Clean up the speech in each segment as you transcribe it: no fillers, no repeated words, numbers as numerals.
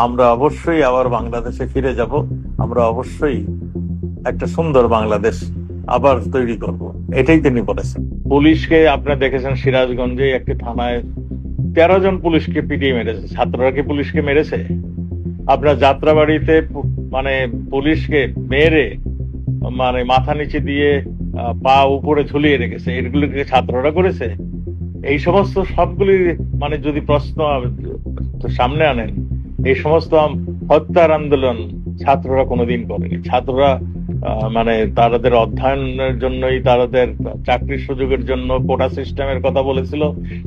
আমরা অবশ্যই আবার বাংলাদেশে ফিরে যাব। আমরা অবশ্যই একটা সুন্দর বাংলাদেশ আবার তৈরি করব, এটাই তিনি বলেছেন। পুলিশকে আপনারা দেখেছেন, সিরাজগঞ্জে একটি থানায় 13 জন পুলিশকে পিটিয়ে মেরেছে। ছাত্ররা কি পুলিশকে মেরেছে? আপনার যাত্রাবাড়িতে মানে পুলিশকে মেরে মানে মাথা নিচে দিয়ে পা উপরে ঝুলিয়ে রেখেছে, এগুলোকে ছাত্ররা করেছে? এই সমস্ত সবগুলি মানে যদি প্রশ্ন সামনে আনেন, এই সমস্ত হত্যার আন্দোলন ছাত্ররা কোনোদিন করেনি। ছাত্ররা মানে তাদের অধ্যয়নের জন্যই, তাদের চাকরির সুযোগের জন্য কোটা সিস্টেমের কথা বলেছিল।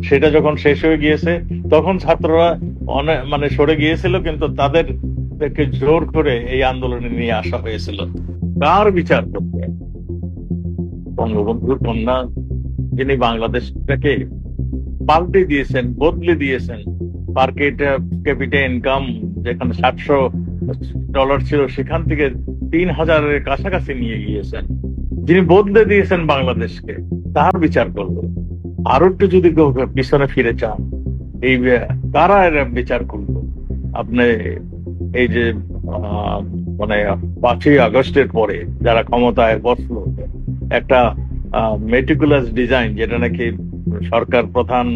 সেটা যখন শেষ হয়ে গিয়েছে তখন ছাত্ররা অনেক মানে সরে গিয়েছিল, কিন্তু তাদেরকে জোর করে এই আন্দোলনে নিয়ে আসা হয়েছিল। কার বিচার করতে? বঙ্গবন্ধুর কন্যা, যিনি বাংলাদেশটাকে পাল্টে দিয়েছেন, বদলে দিয়েছেন। পার ক্যাপিটা ইনকাম যেখানে $700 ছিল, সেখান থেকে 3000-এর কাছাকাছি নিয়ে গিয়েছেন, যিনি বদলে দিয়েছেন বাংলাদেশকে, তার বিচার করলো। আরো একটু যদি পিছনে ফিরে চান, এই কারা এরা বিচার করলো? আপনি এই যে মানে 5ই আগস্টের পরে যারা ক্ষমতায় বসলো, একটা মেটিকুলাস ডিজাইন, যেটা নাকি সরকার প্রধান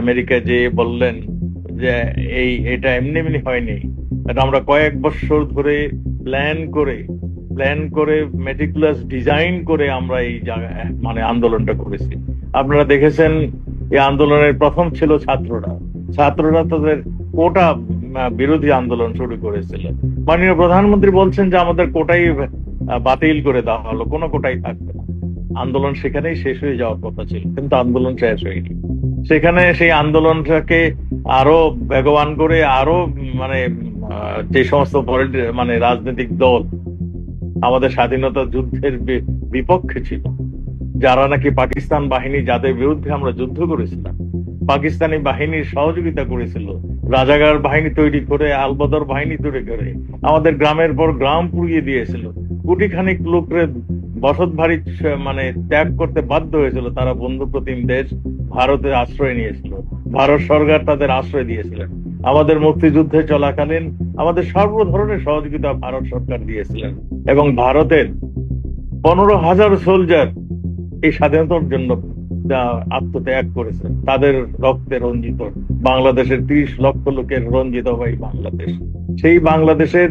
আমেরিকা যে বললেন যে এটা এমনি এমনি হয়নি, এটা আমরা কয়েক বছর ধরে প্ল্যান করে মেটিকুলাস ডিজাইন করে আমরা এই মানে আন্দোলনটা করেছি। আপনারা দেখেছেন, এই আন্দোলনের প্রথম ছিল ছাত্ররা তাদের কোটা বিরোধী আন্দোলন শুরু করেছিল। মাননীয় প্রধানমন্ত্রী বলছেন যে আমাদের কোটাই বাতিল করে দেওয়া হলো, কোনো কোটাই থাকবে না। আন্দোলন সেখানেই শেষ হয়ে যাওয়ার কথা ছিল, কিন্তু আন্দোলন শেষ হয়নি। সেখানে সেই আন্দোলনটাকে আরো বেগবান করে, আরো মানে যে সমস্ত মানে রাজনৈতিক দল আমাদের স্বাধীনতা যুদ্ধের বিপক্ষে ছিল, যারা নাকি পাকিস্তান বাহিনী, যাদের বিরুদ্ধে আমরা যুদ্ধ করেছিলাম, পাকিস্তানি বাহিনীর সহযোগিতা করেছিল, রাজাকার বাহিনী তৈরি করে, আলবদর বাহিনী তৈরি করে আমাদের গ্রামের পর গ্রাম পুড়িয়ে দিয়েছিল। কোটিখানিক লোকের বসত বাড়ি মানে ত্যাগ করতে বাধ্য হয়েছিল। তারা বন্ধু প্রতিম দেশ ভারতের আশ্রয় নিয়েছিল, ভারত সরকার তাদের আশ্রয় দিয়েছিলেন। আমাদের মুক্তিযুদ্ধে চলাকালীন আমাদের সর্ব ধরনের সহযোগিতা ভারত সরকার দিয়েছিলেন, এবং ভারতের 15,000 সোলজার এই স্বাধীনতার জন্য আত্মত্যাগ করেছে। তাদের রক্তে রঞ্জিত বাংলাদেশের 30 লক্ষ লোকের রঞ্জিত হয় বাংলাদেশ। সেই বাংলাদেশের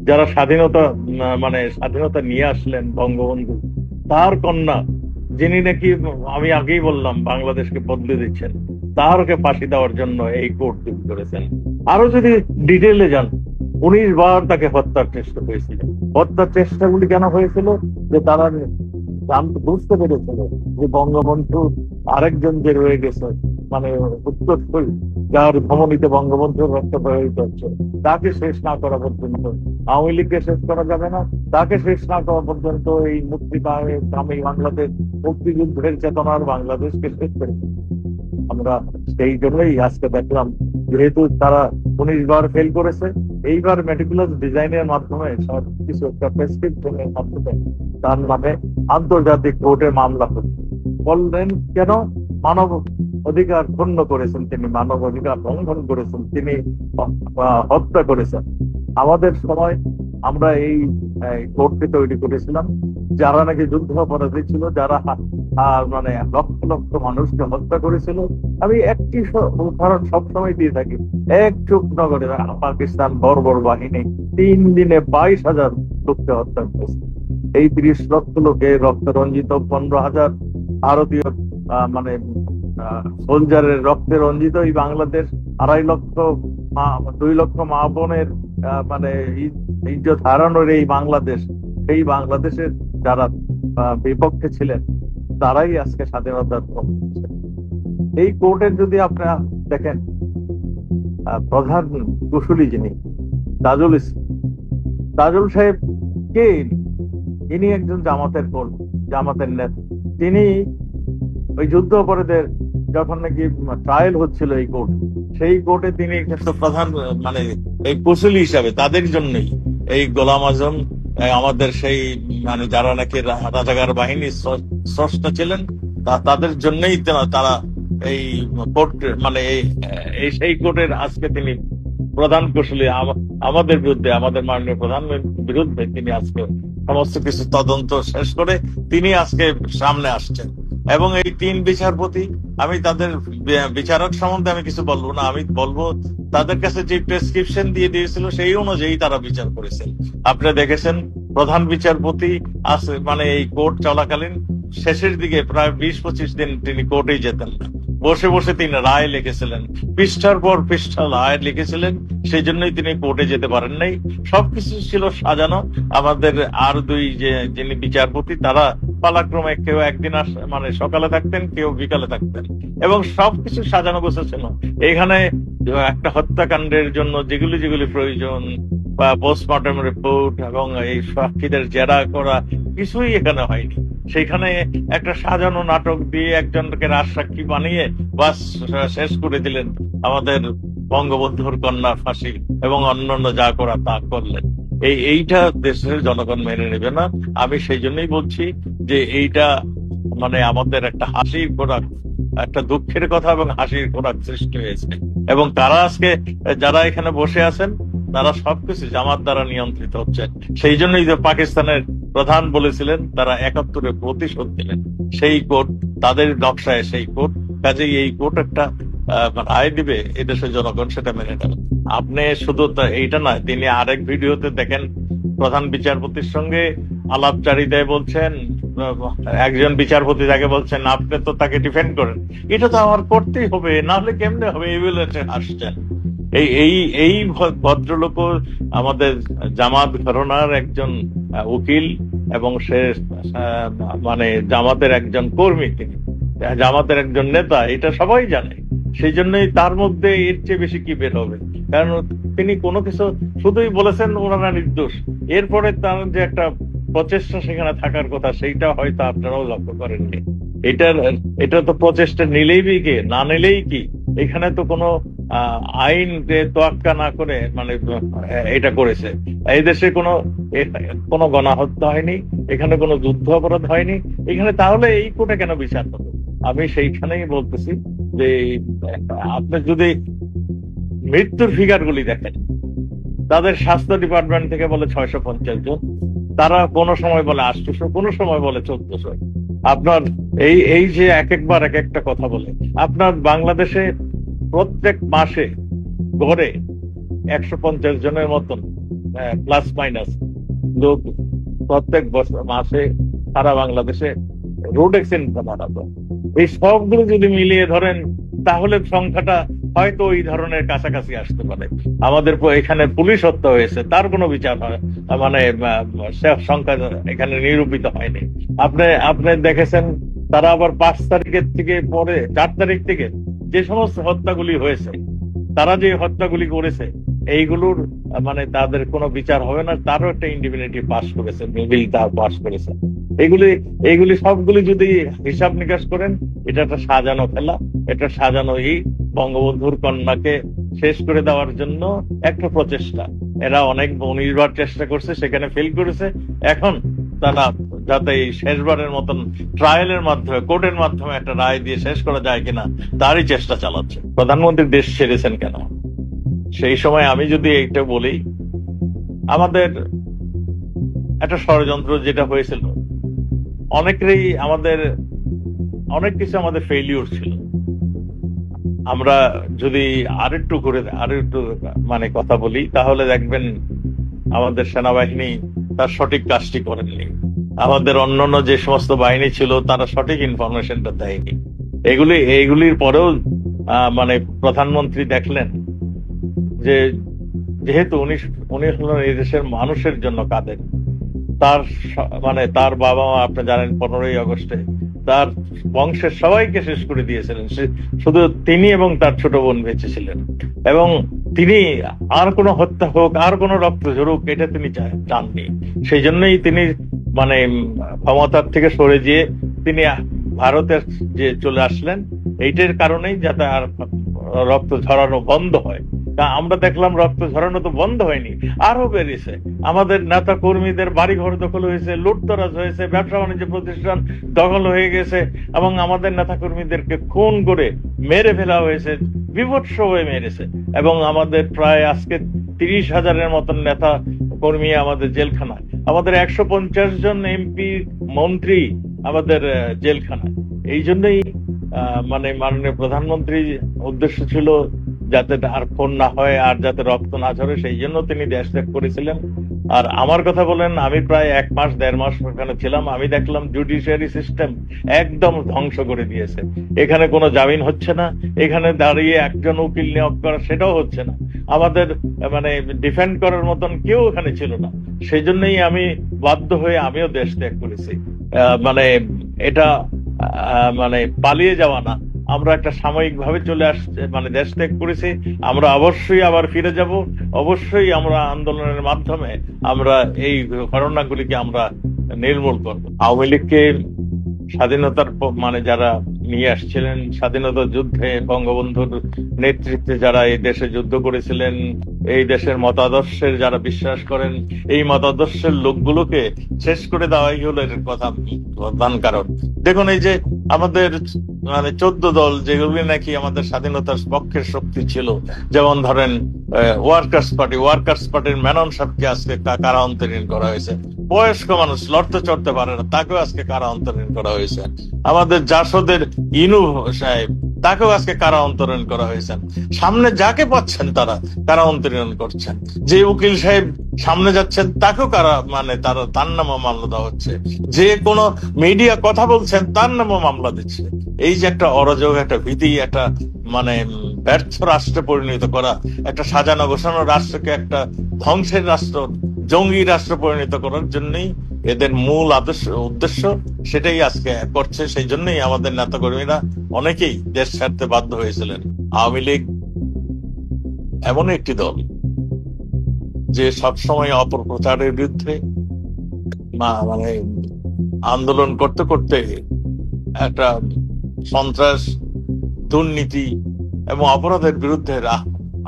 যারা স্বাধীনতা নিয়ে আসলেন বঙ্গবন্ধু, তার কন্যা, যিনি নাকি আমি আগেই বললাম বাংলাদেশকে বদলে দিচ্ছেন, তারকে ফাঁসি দেওয়ার জন্য এই কোর্ট তৈরি করেছেন। আরো যদি ডিটেলে যান, 19 বার তাকে হত্যার চেষ্টা হয়েছিল। হত্যার চেষ্টাগুলি কেন হয়েছিল? যে তারা বুঝতে পেরেছিল যে বঙ্গবন্ধু আরেকজন যে রয়ে গেছে, মানে উত্তরসূরি, যার ধমনীতে বঙ্গবন্ধুর রক্ত প্রবাহিত হচ্ছে, তাকে শেষ না করা পর্যন্ত, আওয়ামী লীগকে শেষ করা যাবে না, তাকে শেষ না করা পর্যন্ত এই মুক্তিকামী বাংলাদেশ, মুক্তিযুদ্ধের চেতনার বাংলাদেশকে শেষ করে। আমরা সেই জন্যই আজকে দেখলাম, যেহেতু তারা 19 বার ফেল করেছে, এইবার মেটিকুলাস ডিজাইনের মাধ্যমে সবকিছু একটা প্রেসক্রিপশনের মাধ্যমে তার নামে আন্তর্জাতিক কোর্টে মামলা করলেন। কেন? মানব অধিকার ক্ষুণ্ণ করেছেন তিনি, মানব অধিকার লঙ্ঘন করেছেন তিনি, হত্যা করেছেন। আমাদের সময় আমরা এই কোর্টটি তৈরি করেছিলাম, যারা নাকি যুদ্ধ অপরাধী ছিল, যারা মানে লক্ষ লক্ষ মানুষকে হত্যা করেছিল। আমি একটি উদাহরণ সবসময় দিয়ে থাকি, এক চুপনগরে পাকিস্তান বর্বর বাহিনী 3 দিনে 22,000 লোককে হত্যা করেছে। এই 30 লক্ষ লোকে রক্ত রঞ্জিত 15,000 ভারতীয় মানে সোলজারের রক্তে রঞ্জিত এই বাংলাদেশ, 2 লক্ষ মা বোনের মানে ইজ্জত হারানোর এই বাংলাদেশ, সেই বাংলাদেশের যারা বিপক্ষে ছিলেন, তারাই আজকে স্বাধীনতার। এই কোর্টের যদি আপনারা দেখেন, প্রধান কুশলী যিনি তাজুল সাহেব কে? ইনি একজন জামাতের নেতা। তিনি ওই যুদ্ধ অপরাধের যখন নাকি ট্রায়াল হচ্ছিল এই কোর্ট, সেই কোর্টে তিনি প্রধান মানে এই কুশলী হিসাবে, তাদের জন্যই এই গোলাম আজম, আমাদের সেই মানে যারা নাকি রাজাকার বাহিনীর স্রষ্টা ছিলেন, তাদের জন্যই তারা এই কোর্ট মানে এই সেই কোর্টের আজকে তিনি প্রধান কৌশলী আমাদের বিরুদ্ধে, আমাদের মাননীয় প্রধানমন্ত্রীর বিরুদ্ধে তিনি আজকে সমস্ত কিছু তদন্ত শেষ করে তিনি আজকে সামনে আসছেন। এবং এই 3 বিচারপতি, আমি তাদের বিচারক সম্বন্ধে আমি কিছু বলবো না, আমি বলবো তাদের কাছে যে প্রেসক্রিপশন দিয়ে দিয়েছিল সেই অনুযায়ী তারা বিচার করেছেন। আপনারা দেখেছেন প্রধান বিচারপতি আছে মানে এই কোর্ট চলাকালীন শেষের দিকে প্রায় 20-25 দিন তিনি কোর্টেই যেতেন না, বসে বসে তিনি রায় লিখেছিলেন, পৃষ্ঠার পর পৃষ্ঠা রায় লিখেছিলেন, সেই জন্যই তিনি কোর্টে যেতে পারেন নাই। সবকিছু ছিল সাজানো। আমাদের আর যিনি বিচারপতি তারা পালাক্রমে কেউ একদিন মানে সকালে থাকতেন, কেউ বিকালে থাকতেন, এবং সবকিছু সাজানো গোছানো। এখানে একটা হত্যাকাণ্ডের জন্য যেগুলি যেগুলি প্রয়োজন বা পোস্টমর্টম রিপোর্ট এবং এই সাক্ষীদের জেরা করা কিছুই এখানে হয়নি। সেখানে একটা সাজানো নাটক দিয়ে একজনকে রাজসাক্ষী বানিয়ে বাস শেষ করে দিলেন আমাদের বঙ্গবন্ধুর কন্যা ফাঁসি, এবং অন্যান্য যা করা তা করলেন। এইটা দেশের জনগণ মেনে নেবে না। আমি সেই জন্যই বলছি যে এইটা মানে আমাদের একটা হাসির খোরাক, একটা দুঃখের কথা এবং হাসির খোরাক সৃষ্টি হয়েছে। এবং তারা আজকে যারা এখানে বসে আছেন তারা সবকিছু জামাত দ্বারা নিয়ন্ত্রিত হচ্ছে। সেই জন্যই যে পাকিস্তানের প্রধান বলেছিলেন তারা 71-এ প্রতিশোধ দিলেন, সেই কোর্ট তাদের নকশায় সেই কোর্ট, কাজেই এই কোর্ট একটা রায় দিবে, এদেশের জনগণ সেটা মেনে নেবে। আপনি শুধু এইটা নয়, তিনি আরেক ভিডিওতে দেখেন প্রধান বিচারপতির সঙ্গে আলাপচারিতায় বলছেন, একজন বিচারপতি তাকে বলছেন আপনি তো তাকে ডিফেন্ড করেন, এটা তো আমার করতেই হবে, না হলে কেমনে হবে, এই বলে আসছেন। এই ভদ্রলোক আমাদের জামাত ঘরানার একজন উকিল, এবং সে মানে জামাতের একজন কর্মী, তিনি জামাতের একজন নেতা, এটা সবাই জানে। সেই জন্যই তার মধ্যে এর চেয়ে বেশি কি বের হবে, কারণ তিনি কোনো কিছু শুধুই বলেছেন ওনারা নির্দোষ, এরপরে তার যে একটা প্রচেষ্টা সেখানে থাকার কথা সেইটা হয়তো আপনারাও লক্ষ্য করেননি। এটা তো প্রচেষ্টা নিলেই কি না নিলেই কি, এখানে তো কোনো আইন তোয়াক্কা না করে মানে এটা করেছে। এই দেশে কোনো গণহত্যা হয়নি, এখানে কোনো যুদ্ধ অপরাধ হয়নি, এখানে তাহলে এই কোর্টে কেন বিচার হবে? আমি সেইখানেই বলতেছি যে আপনি যদি মৃত্যুর ফিগার গুলি দেখেন, তাদের স্বাস্থ্য ডিপার্টমেন্ট থেকে বলে 650 জন, তারা কোনো সময় বলে 800, কোনো সময় বলে 1400। আপনার এই যে একবার এক একটা কথা বলে, আপনার বাংলাদেশে প্রত্যেক মাসে গড়ে 150 জনের মতন প্লাস মাইনাস লোক প্রত্যেক মাসে সারা বাংলাদেশে রোড অ্যাক্সিডেন্ট মারা। এই সবগুলো যদি মিলিয়ে ধরেন তাহলে সংখ্যাটা হয়তো ওই ধরনের কাছাকাছি আসতে পারে। আমাদের এখানে পুলিশ হত্যা হয়েছে, তার কোনো বিচার মানে সংখ্যা এখানে নিরূপিত হয়নি। আপনি দেখেছেন তারা আবার 5 তারিখের থেকে পরে 4 তারিখ থেকে যে সমস্ত হত্যাগুলি হয়েছে, তারা যে হত্যাগুলি করেছে এইগুলোর মানে তাদের কোনো বিচার হবে না, তারও একটা ইন্ডিপেন্ডেন্ট পাস করেছে, বিল তা পাস করেছে। এইগুলি সবগুলি যদি হিসাব নিকাশ করেন, এটা একটা সাজানো খেলা, এটা সাজানো বঙ্গবন্ধুর কন্যাকে শেষ করে দেওয়ার জন্য একটা প্রচেষ্টা। এরা অনেক 19 বার চেষ্টা করছে, সেখানে ফেল করেছে। এখন তারা যাতে এই শেষবারের মতন ট্রায়ালের মাধ্যমে, কোর্টের মাধ্যমে একটা রায় দিয়ে শেষ করা যায় কিনা তারই চেষ্টা চালাচ্ছে। প্রধানমন্ত্রী দেশ ছেড়েছেন কেন? সেই সময় আমি যদি এইটা বলি, আমাদের একটা ষড়যন্ত্র যেটা হয়েছিল, অনেকেরই অনেক কিছু আমাদের ফেইলিউর ছিল। আমরা যদি আরেকটু মানে কথা বলি, তাহলে দেখবেন আমাদের সেনাবাহিনী তার সঠিক কাজটি করেননি। আমাদের অন্যান্য যে সমস্ত বাহিনী ছিল তারা সঠিক ইনফরমেশনটা দেয়নি। এইগুলির পরেও মানে প্রধানমন্ত্রী দেখলেন যে যেহেতু উনি হলেন এই দেশের মানুষের জন্য কাঁদেন। তার বাবা মা আপনি জানেন 15ই আগস্টে তার বংশের সবাইকে শেষ করে দিয়েছিলেন, শুধু তিনি এবং তার ছোট বোন বেঁচে ছিলেন। এবং তিনি আর কোনো হত্যা হোক, আর কোনো রক্ত ঝরুক, এটা তিনি চাননি। সেই জন্যই তিনি মানে ক্ষমতার থেকে সরে গিয়ে তিনি ভারতে যে চলে আসলেন, এইটার কারণেই যাতে আর রক্ত ঝরানো বন্ধ হয়। আমরা দেখলাম রক্ত ঝরানো তো বন্ধ হয়নি, আরো বেড়েছে। আমাদের নেতা কর্মীদের বাড়িঘর দখল হয়েছে, লুটতরাজ হয়েছে, ব্যবসা বাণিজ্য প্রতিষ্ঠান দখল হয়ে গেছে, এবং আমাদের নেতা কর্মীদেরকে খুন করে মেরে ফেলা হয়েছে, বিভৎসভাবে মেরেছে, এবং আমাদের প্রায় আজকে 30,000-এর মতন নেতা কর্মী আমাদের জেলখানায়, আমাদের 150 জন এমপি মন্ত্রী আমাদের জেলখানায়। এই জন্যই মানে মাননীয় প্রধানমন্ত্রীর উদ্দেশ্য ছিল যাতে আর খুন না হয়, আর যাতে রক্ত না ঝরে, সেই জন্য তিনি দেশ ত্যাগ করেছিলেন। আর আমার কথা বলেন, আমি প্রায় 1 মাস 1.5 মাস ওখানে ছিলাম, আমি দেখলাম জুডিশিয়ারি সিস্টেম একদম ধ্বংস করে দিয়েছে। এখানে কোনো জামিন হচ্ছে না, এখানে দাঁড়িয়ে একজন উকিল নিয়োগ করা সেটাও হচ্ছে না, আমাদের মানে ডিফেন্ড করার মতন কেউ এখানে ছিল না। সেই জন্যই আমি বাধ্য হয়ে আমিও দেশ ত্যাগ করেছি। মানে এটা মানে পালিয়ে যাওয়া না, আমরা একটা সাময়িক ভাবে চলে আসছে, মানে দেশ ত্যাগ করেছি। আমরা অবশ্যই আবার ফিরে যাব, অবশ্যই আমরা আন্দোলনের মাধ্যমে আমরা এই ঘটনাগুলিকে আমরা নির্মূল করব। আওয়ামী লীগকে স্বাধীনতার মানে যারা নিয়ে আসছিলেন, স্বাধীনতা যুদ্ধে বঙ্গবন্ধুর নেতৃত্বে যারা এই দেশে যুদ্ধ করেছিলেন, এই দেশের মতাদর্শের যারা বিশ্বাস করেন, এই মতাদর্শের লোকগুলোকে শেষ করে দেওয়াই হলো এর কথা প্রধান কারণ। দেখুন, এই যে আমাদের মানে 14 দল যেগুলি নাকি আমাদের স্বাধীনতার পক্ষের শক্তি ছিল, যেমন ধরেন ওয়ার্কার্স পার্টির মেনন সাহেবকে আজকে কারা অন্তরীণ করা হয়েছে। বয়স্ক মানুষ, লড়তে চড়তে পারে না, তাকেও আজকে কারা অন্তরীণ করা হয়েছে। আমাদের জাসদের ইনু সাহেব, তাকেও আজকে কারা অন্তরীণ করা হয়েছে। সামনে যাকে পাচ্ছেন তারা কারা অন্তরীণ করছেন। যে উকিল সাহেব সামনে যাচ্ছেন তাকেও কারা মানে তার নামে মামলা দেওয়া হচ্ছে। যে কোনো মিডিয়া কথা বলছেন তার নামে মামলা দিচ্ছে। এই যে একটা অরাজক, একটা ভীতি, একটা মানে ব্যর্থ রাষ্ট্রে পরিণত করা, একটা সাজানো গোছানো রাষ্ট্রকে একটা ধ্বংসের রাষ্ট্র, জঙ্গি রাষ্ট্র পরিণত করার জন্যই এদের মূল উদ্দেশ্য, সেটাই আজকে করছে। সেই জন্যই আমাদের নেতাকর্মীরা অনেকেই দেশ ছাড়তে বাধ্য হয়েছিলেন। আওয়ামী লীগ এমন একটি দল যে সবসময় অপপ্রচারের বিরুদ্ধে মানে আন্দোলন করতে করতে একটা সন্ত্রাস, দুর্নীতি এবং অপরাধের বিরুদ্ধে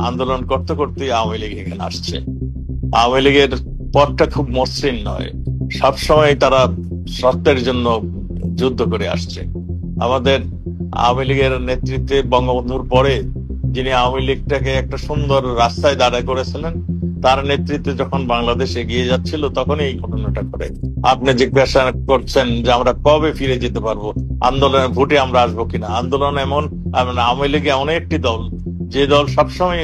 আন্দোলন করতে করতে আওয়ামী লীগ এখানে আসছে। আওয়ামী লীগের পথটা খুব মসৃণ নয়, সবসময় তারা সত্যের জন্য যুদ্ধ করে আসছে। আমাদের আওয়ামী লীগের নেতৃত্বে বঙ্গবন্ধুর পরে যিনি আওয়ামী লীগটাকে একটা সুন্দর রাস্তায় দাঁড়ায় করেছিলেন, তার নেতৃত্বে যখন বাংলাদেশ এগিয়ে যাচ্ছিল তখনই এই ঘটনাটা করে। আপনি জিজ্ঞাসা করছেন যে আমরা কবে ফিরে যেতে পারবো, আন্দোলনে ভোটে আমরা আসবো কিনা। আন্দোলন এমন, আওয়ামী লীগ এমন একটি দল যে দল সবসময়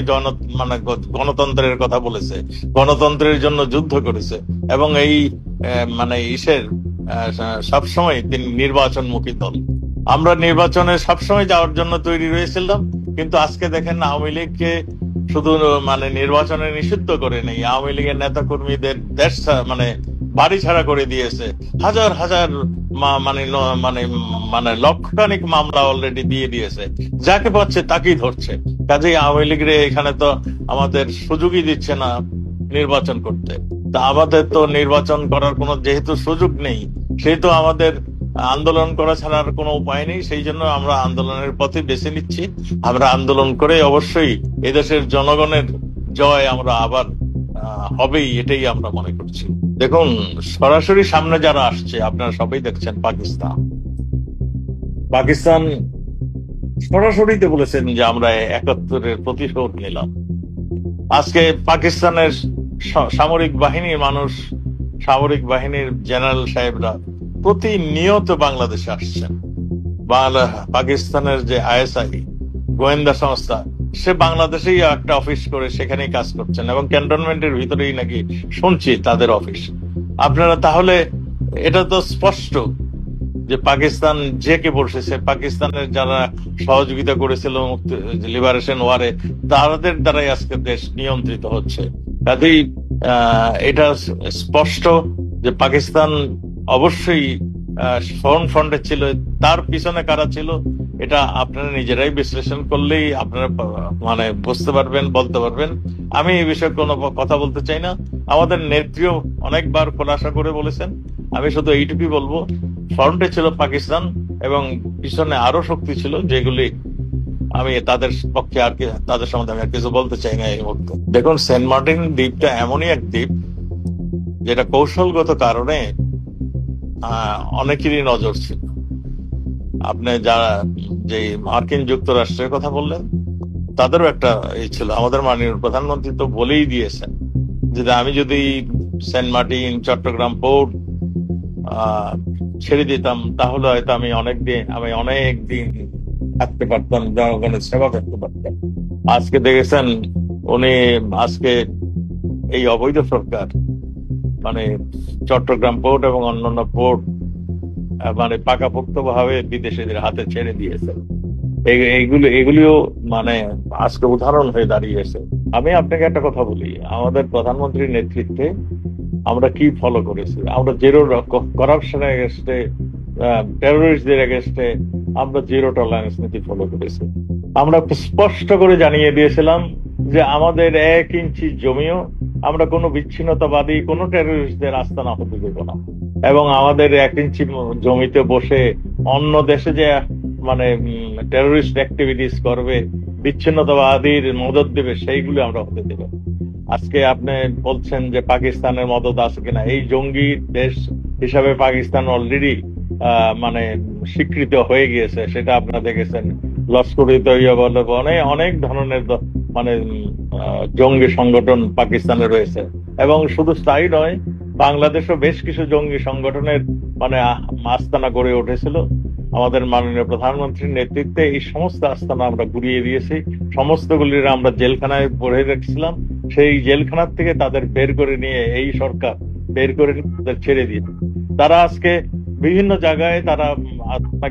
মানে গণতন্ত্রের কথা বলেছে, গণতন্ত্রের জন্য যুদ্ধ করেছে, এবং এই মানে সবসময় তিনি নির্বাচনমুখী দল। আমরা নির্বাচনে সবসময় যাওয়ার জন্য তৈরি রয়েছিলাম, কিন্তু আজকে দেখেন আওয়ামী লীগকে শুধু মানে নির্বাচনে নিষিদ্ধ করে নেই, আওয়ামী লীগের নেতা কর্মীদের দেশ মানে বাড়ি ছাড়া করে দিয়েছে। হাজার হাজার মানে মানে মানে লক্ষখানিক মামলা অলরেডি দিয়ে দিয়েছে, যাকে পাচ্ছে তাকেই ধরছে। কাজেই আওয়ামী লীগের এখানে তো আমাদের সুযোগই দিচ্ছে না নির্বাচন করতে। তা আমাদের তো নির্বাচন করার কোনো যেহেতু সুযোগ নেই, সেহেতু আমাদের আন্দোলন করা ছাড়া আর কোনো উপায় নেই। সেই জন্য আমরা আন্দোলনের পথে বেছে নিচ্ছি। আমরা আন্দোলন করে অবশ্যই এদেশের জনগণের জয় আমরা আবার হবেই, এটাই আমরা মনে করছি। দেখুন, সরাসরি সামনে যারা আসছে আপনারা সবাই দেখছেন, পাকিস্তান সরাসরিতে বলেছেন যে আমরা 71-এর প্রতিশোধ নিলাম। আজকে পাকিস্তানের সামরিক বাহিনীর জেনারেল সাহেবরা প্রতিনিয়ত বাংলাদেশে আসছেন। পাকিস্তানের যে ISI গোয়েন্দা সংস্থা, সে বাংলাদেশেই একটা অফিস করে সেখানেই কাজ করছেন, এবং ক্যান্টনমেন্টের ভিতরেই নাকি শুনছি তাদের অফিস। আপনারা তাহলে এটা তো স্পষ্ট যে পাকিস্তান জেকে বসেছে, পাকিস্তানের যারা সহযোগিতা করেছিল লিবারেশন ওয়ারে, তাদের দ্বারাই আজকে দেশ নিয়ন্ত্রিত হচ্ছে। কাজেই এটা স্পষ্ট যে পাকিস্তান অবশ্যই ফ্রন্টে ছিল। তার পিছনে কারা ছিল এটা আপনারা নিজেরাই বিশ্লেষণ করলেই আপনারা মানে বুঝতে পারবেন, বলতে পারবেন। আমি এই বিষয়ে কোনো কথা বলতে চাই না। আমাদের নেত্রীও অনেকবার খোলাসা করে বলেছেন। আমি শুধু এইটুকুই বলবো, ফ্রন্টে ছিল পাকিস্তান এবং পিছনে আরো শক্তি ছিল, যেগুলি আমি তাদের পক্ষে আর কি, তাদের সম্বন্ধে আমি আর কিছু বলতে চাই না এই মুহূর্তে। দেখুন, সেন্ট মার্টিন দ্বীপটা এমনই এক দ্বীপ যেটা কৌশলগত কারণে অনেকেরই নজর ছিল। আপনি যারা যে মার্কিন যুক্তরাষ্ট্রের কথা বললেন, তাদেরও একটা ছিল। আমাদের মাননীয় প্রধানমন্ত্রী তো বলেই দিয়েছেন যে আমি যদি সেন্ট মার্টিন, চট্টগ্রাম পোর্ট ছেড়ে দিতাম তাহলে হয়তো আমি অনেক দিন থাকতে পারতাম, জনগণের সেবা করতে পারতাম। আজকে দেখেছেন উনি আজকে এই অবৈধ সরকার মানে চট্টগ্রাম পোর্ট এবং অন্যান্য পোর্ট মানে পাকাপোক্ত ভাবে বিদেশিদের হাতে ছেড়ে দিয়েছে। এগুলিও মানে আজকে উদাহরণ হয়ে দাঁড়িয়েছে। আমি আপনাকে একটা কথা বলি, আমাদের প্রধানমন্ত্রীর নেতৃত্বে আমরা কি ফলো করেছি? আমরা জিরো করাপশন এগেস্টে, টেরোরিস্টদের এগেস্টে আমরা জিরো টলারেন্স নীতি ফলো করেছি। আমরা স্পষ্ট করে জানিয়ে দিয়েছিলাম যে আমাদের 1 ইঞ্চি জমিও আমরা কোনো বিচ্ছিন্নতাবাদী, কোনো টেরোরিস্টদের আস্তানা হতে দেব না। এবং আমাদের 1 ইঞ্চি জমিতে বসে অন্য দেশে যে মানে টেরোরিস্ট অ্যাক্টিভিটিস করবে, বিচ্ছিন্নতাবাদীর মদত দেবে, সেইগুলো আমরা হতে দেব। আজকে আপনি বলছেন যে পাকিস্তানের মদত আছে কিনা, এই জঙ্গি দেশ হিসাবে পাকিস্তান অলরেডি মানে স্বীকৃত হয়ে গিয়েছে, সেটা আপনারা দেখেছেন। লস্কর-ই তৈয়বা বলে অনেক ধরনের মানে জঙ্গি সংগঠন পাকিস্তানে রয়েছে। এবং শুধু তাই নয়, বাংলাদেশও বেশ কিছু জঙ্গি সংগঠনের মানে আস্তানা গড়ে উঠেছিল। আমাদের মাননীয় প্রধানমন্ত্রীর নেতৃত্বে এই সমস্ত আস্তানা আমরা গুড়িয়ে দিয়েছি, সমস্তগুলির আমরা জেলখানায় ভরে রেখেছিলাম। সেই জেলখানার থেকে তাদের বের করে নিয়ে এই সরকার বের করে নিয়ে তাদের ছেড়ে দিয়েছে। তারা আজকে বিভিন্ন জায়গায় তারা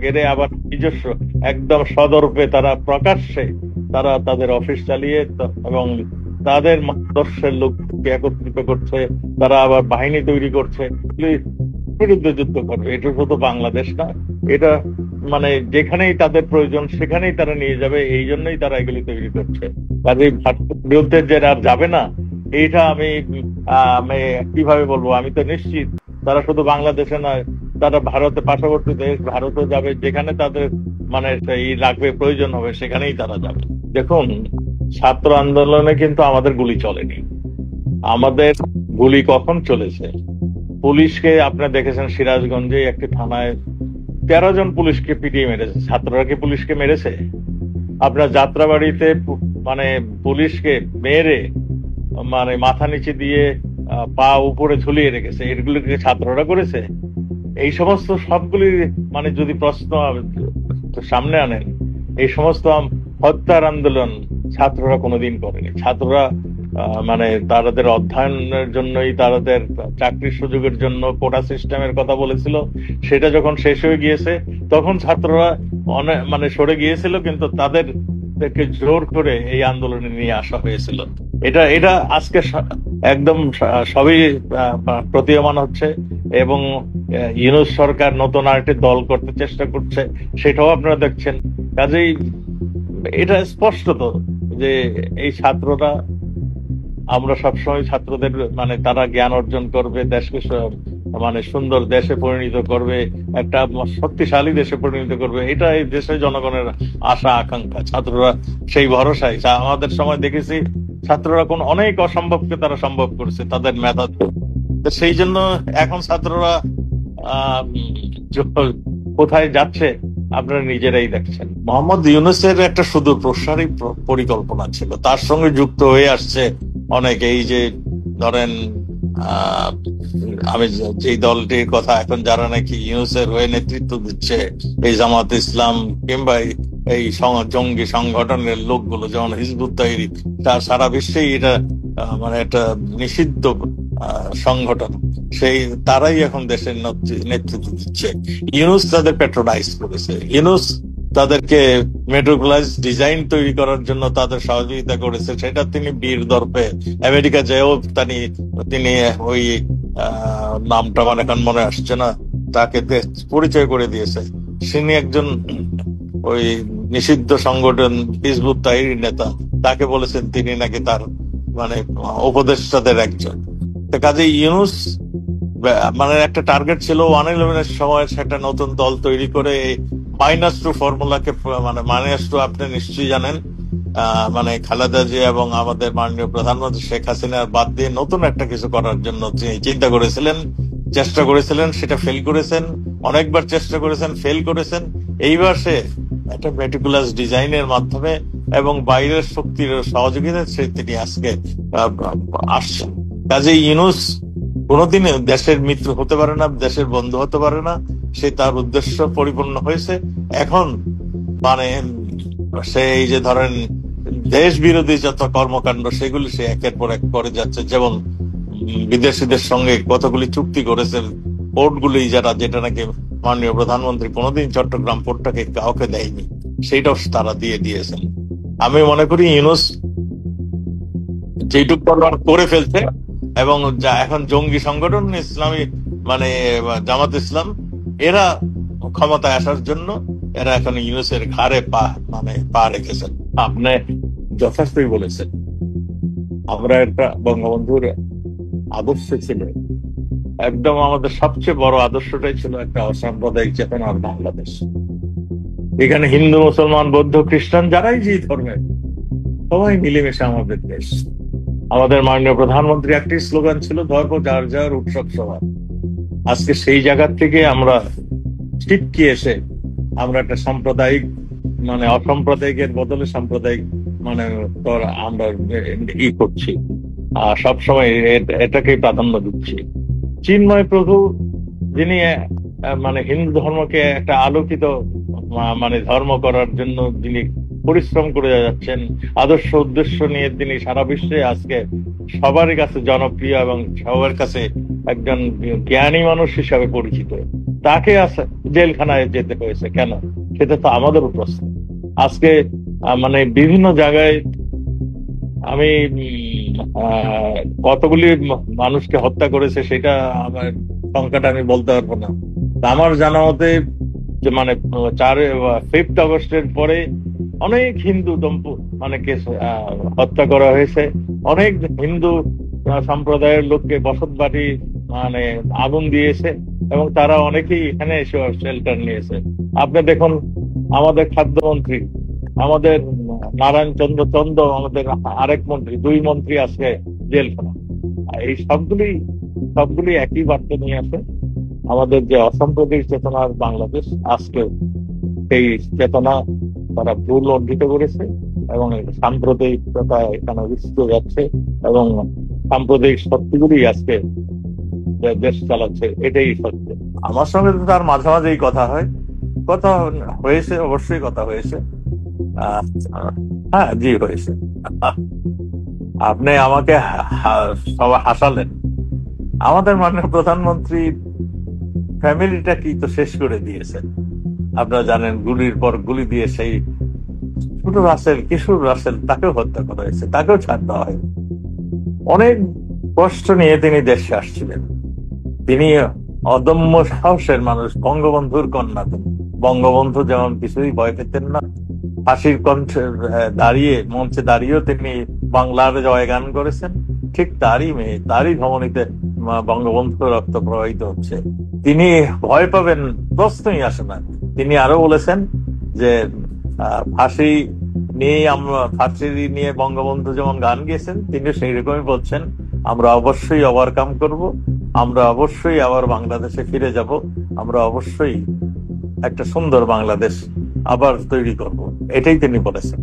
গেড়ে আবার নিজস্ব একদম সদর্পে তারা প্রকাশ্যে তারা তাদের অফিস চালিয়ে এবং তাদের মতাদর্শের লোককে একত্রিত করছে, তারা আবার বাহিনী তৈরি করছে, বিরুদ্ধে যুদ্ধ করবে। এটা শুধু বাংলাদেশ না, এটা মানে যেখানেই তাদের প্রয়োজন সেখানেই তারা নিয়ে যাবে, এই জন্যই তারা এগুলি তৈরি করছে। কাজেই ভারতের বিরুদ্ধে যে আর যাবে না, এইটা আমি কিভাবে বলবো? আমি তো নিশ্চিত তারা শুধু বাংলাদেশে নয়, তারা ভারতে, পার্শ্ববর্তী দেশ ভারতে যাবে, যেখানে তাদের মানে এই লাগবে, প্রয়োজন হবে, সেখানেই তারা যাবে। দেখুন, ছাত্র আন্দোলনে কিন্তু আমাদের গুলি চলেনি। আমাদের গুলি কখন চলেছে? পুলিশকে আপনারা দেখেছেন, সিরাজগঞ্জে একটি থানায় 13 জন পুলিশকে পিটিয়ে মেরেছে। ছাত্ররা কি পুলিশকে মেরেছে? আপনার যাত্রাবাড়িতে মানে পুলিশকে মেরে মানে মাথা নিচে দিয়ে পা উপরে ঝুলিয়ে রেখেছে, এগুলিকে ছাত্ররা করেছে? এই সমস্ত সবগুলি মানে যদি প্রশ্ন সামনে আনেন, এই সমস্ত হত্যার আন্দোলন ছাত্ররা কোনোদিন করেনি। ছাত্ররা মানে তাদের অধ্যয়নের জন্যই, তাদের চাকরির সুযোগের জন্য কোটা সিস্টেমের কথা বলেছিল। সেটা যখন শেষ হয়ে গিয়েছে তখন ছাত্ররা অনেক মানে সরে গিয়েছিল, কিন্তু তাদেরকে জোর করে এই আন্দোলনে নিয়ে আসা হয়েছিল। এটা আজকে একদম সবই প্রতীয়মান হচ্ছে। এবং ইউনূস সরকার নতুন আরেকটি দল করতে চেষ্টা করছে, সেটাও আপনারা দেখছেন। কাজেই এটা স্পষ্টত যে এই ছাত্ররা, আমরা সবসময় ছাত্রদের মানে তারা জ্ঞান অর্জন করবে, দেশকে মানে সুন্দর দেশে পরিণত করবে, একটা শক্তিশালী দেশে পরিণত করবে, এটা এই দেশের জনগণের আশা আকাঙ্ক্ষা। ছাত্ররা সেই ভরসায়, আমাদের সময় দেখেছি ছাত্ররা কোন অনেক অসম্ভবকে তারা সম্ভব করেছে তাদের মেধা। সেই জন্য এখন ছাত্ররা কোথায় যাচ্ছে আপনারা নিজেরাই দেখছেন। মোহাম্মদ ইউনূসের একটা সুদূর প্রসারী পরিকল্পনা ছিল, তার সঙ্গে যুক্ত হয়ে আসছে অনেক। এই যে ধরেন আমি যে দলটির কথা এখন যারা নাকি ইউনূসের হয়ে নেতৃত্ব দিচ্ছে, এই জামাত ইসলাম কিংবা এই জঙ্গি সংগঠনের লোকগুলো, যেমন হিজবুত তাহরির, তার সারা বিশ্বেই এটা মানে একটা নিষিদ্ধ সংগঠন, সেই তারাই এখন দেশের নেতৃত্ব দিচ্ছে। ইউনূস তাদের প্যাট্রোনাইজ করেছে, ইউনূস তাদেরকে মেট্রোপ্লাস ডিজাইন তৈরি করার জন্য তাদের সহযোগিতা করেছে। সেটা তিনি বীর দর্পে আমেরিকা যেও তিনি ওই নামটা মানে এখন মনে আসছে না, তাকে পরিচয় করে দিয়েছে। তিনি একজন ওই নিষিদ্ধ সংগঠন হিজবুত তাহরির নেতা, তাকে বলেছেন তিনি নাকি তার মানে উপদেষ্টাদের একজন। কাজে ইউনূস মানে একটা টার্গেট ছিল 111 সময় সেটা নতুন দল তৈরি করে -2 ফর্মুলাকে মানে -2 আপনি নিশ্চয়ই জানেন, মানে খালেদা জিয়া এবং আমাদের মাননীয় প্রধানমন্ত্রী শেখ হাসিনার বাদ দিয়ে নতুন একটা কিছু করার জন্য তিনি চিন্তা করেছিলেন, চেষ্টা করেছিলেন, সেটা ফেল করেছেন। অনেকবার চেষ্টা করেছেন, ফেল করেছেন। এইবার সে একটা মেটিকুলাস ডিজাইনের মাধ্যমে এবং বাইরের শক্তির সহযোগিতায় তিনি আজকে আসছেন। কাজেই ইউনূস কোনোদিন দেশের মিত্র হতে পারে না, দেশের বন্ধু হতে পারে না। সে তার উদ্দেশ্য পরিপূর্ণ হয়েছে। এখন মানে সেই যে ধরেন দেশ বিরোধী যত কর্মকাণ্ড সেগুলি সে একের পর এক করে যাচ্ছে। যেমন বিদেশিদের সঙ্গে কতগুলি চুক্তি করেছে, পোর্টগুলি যেটা নাকি মাননীয় প্রধানমন্ত্রী কোনোদিন চট্টগ্রাম পোর্টটাকে কাউকে দেয়নি, সেইটাও তারা দিয়ে দিয়েছেন। আমি মনে করি ইউনূস যেটুক করে ফেলছে, এবং যা এখন জঙ্গি সংগঠন ইসলামী মানে জামাত ইসলাম, এরা ক্ষমতায় আসার জন্য এরা এখন ইউনূসের ঘাড়ে পা রেখেছেন। আপনি যথার্থই বলেছেন। আমরা একটা বঙ্গবন্ধুর আদর্শ ছিল, একদম আমাদের সবচেয়ে বড় আদর্শটাই ছিল একটা অসাম্প্রদায়িক চেতনার বাংলাদেশ। এখানে হিন্দু, মুসলমান, বৌদ্ধ, খ্রিস্টান যারাই যে ধর্মের, সবাই মিলেমিশে আমাদের দেশ। আমাদের মাননীয় প্রধানমন্ত্রী একটি স্লোগান ছিল, ধর্ম যার যার, উৎসব সবার। আজকে সেই জায়গা থেকে আমরা ছিটকে এসে আমরা একটা সাম্প্রদায়িক অসাম্প্রদায়িকের বদলে সাম্প্রদায়িক আমরা করছি, সবসময় এটাকেই প্রাধান্য দিচ্ছি। চিন্ময় প্রভু, যিনি হিন্দু ধর্মকে একটা আলোকিত ধর্ম করার জন্য যিনি পরিশ্রম করে যাচ্ছেন, আদর্শ উদ্দেশ্য নিয়ে তিনি সারা বিশ্বে আজকে সবার কাছে জনপ্রিয় এবং সবার কাছে একজন জ্ঞানী মানুষ হিসাবে পরিচিত, তাকে জেলখানায় যেতে হয়েছে কেন? সেটা তো আমাদেরও প্রশ্ন। আজকে বিভিন্ন জায়গায় আমি কতগুলি মানুষকে হত্যা করেছে সেটা আমার সংখ্যাটা আমি বলতে পারবো না। আমার জানা মতে যে 5 আগস্টের পরে অনেক হিন্দু হত্যা করা হয়েছে, অনেক হিন্দু সম্প্রদায়ের লোককে বসত বাড়ি আগুন দিয়েছে, এবং তারা অনেকেই এখানে এসে শেল্টার নিয়েছে। আপনি দেখুন, আমাদের খাদ্যমন্ত্রী, আমাদের নারায়ণ চন্দ্র, আমাদের আরেক মন্ত্রী, 2 মন্ত্রী আজকে জেলখানা। এই সবগুলি একই বার্তা নিয়ে আসে। আমাদের যে অসাম্প্রদায়িক চেতনার বাংলাদেশ, আজকে সেই চেতনা তারা ভুল অর্জিত করেছে, এবং সাম্প্রদায়িকতা এখানে বিস্তৃত যাচ্ছে, এবং সাম্প্রদায়িক শক্তিগুলি আজকে দেশ চালাচ্ছে, এটাই সত্য। আমার সঙ্গে তো তার মাঝে মাঝেই কথা হয়, কথা হয়েছে, অবশ্যই কথা হয়েছে। হ্যাঁ, জি হয়েছে। আপনি আমাকে সবাই হাসালেন। আমাদের মাননীয় প্রধানমন্ত্রী ফ্যামিলিটা কি তো শেষ করে দিয়েছেন। আপনারা জানেন, গুলির পর গুলি দিয়ে সেই ছোট কিশোর রাসেল, তাকেও হত্যা করা হয়েছে, তাকেও ছাড় দেওয়া হয়। অনেক কষ্ট নিয়ে তিনি দেশে আসছিলেন। তিনি অদম্য সাহসের মানুষ, বঙ্গবন্ধুর কন্যা। বঙ্গবন্ধু যেমন কিছুই ভয় পেতেন না, ফাঁসির মঞ্চে দাঁড়িয়েও তিনি বাংলার জয়গান করেছেন। ঠিক তারই মেয়ে, তারই ধমনীতে বঙ্গবন্ধু রক্ত প্রবাহিত হচ্ছে। তিনি ভয় পাবেন প্রশ্নই আসে না। তিনি আরো বলেছেন যে ফাঁসি নিয়ে বঙ্গবন্ধু যেমন গান গেয়েছেন, তিনি সেই রকমই বলছেন, আমরা অবশ্যই ওভারকাম করব, আমরা অবশ্যই আবার বাংলাদেশে ফিরে যাব, আমরা অবশ্যই একটা সুন্দর বাংলাদেশ আবার তৈরি করব, এটাই তিনি বলেছেন।